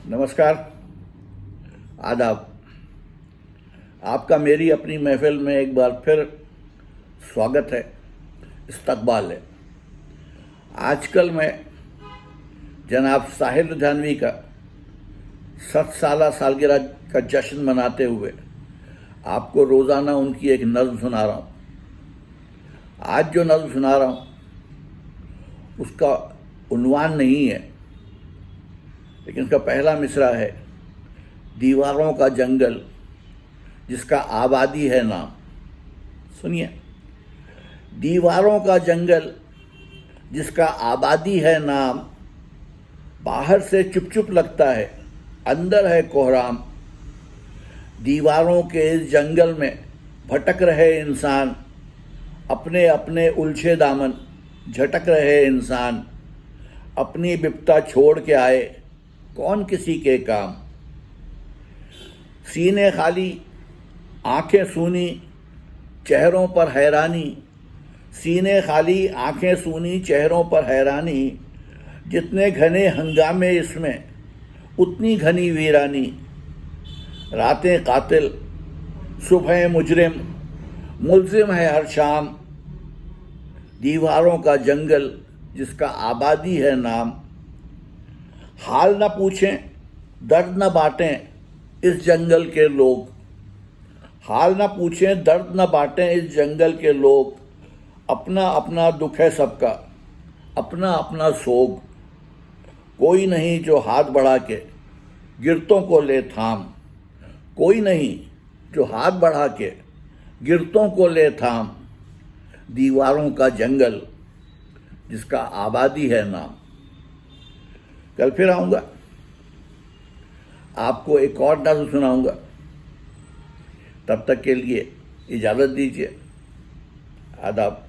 नमस्कार, आदाब। आपका मेरी अपनी महफिल में एक बार फिर स्वागत है, इस्तकबाल है। आजकल मैं जनाब साहिर लुधियानवी का 60 सालगिरह का जश्न मनाते हुए आपको रोज़ाना उनकी एक नज़्म सुना रहा हूँ। आज जो नज़्म सुना रहा हूँ उसका उन्वान नहीं है, लेकिन उसका पहला मिसरा है, दीवारों का जंगल जिसका आबादी है नाम। सुनिए, दीवारों का जंगल जिसका आबादी है नाम, बाहर से चुप चुप लगता है, अंदर है कोहराम। दीवारों के इस जंगल में भटक रहे इंसान, अपने अपने उलझे दामन झटक रहे इंसान। अपनी बिपता छोड़ के आए, कौन किसी के काम। सीने खाली, आंखें सूनी, चेहरों पर हैरानी। सीने खाली, आंखें सूनी, चेहरों पर हैरानी। जितने घने हंगामे इसमें, उतनी घनी वीरानी। रातें कातिल, सुबह मुजरिम, मुल्जिम है हर शाम। दीवारों का जंगल जिसका आबादी है नाम। हाल न पूछें, दर्द न बांटें इस जंगल के लोग। हाल न पूछें, दर्द न बांटें इस जंगल के लोग। अपना अपना दुख है सबका, अपना अपना सोग। कोई नहीं जो हाथ बढ़ा के गिरतों को ले थाम। कोई नहीं जो हाथ बढ़ा के गिरतों को ले थाम। दीवारों का जंगल जिसका आबादी है नाम। कल फिर आऊँगा, आपको एक और नज़्म सुनाऊँगा। तब तक के लिए इजाज़त दीजिए। आदाब।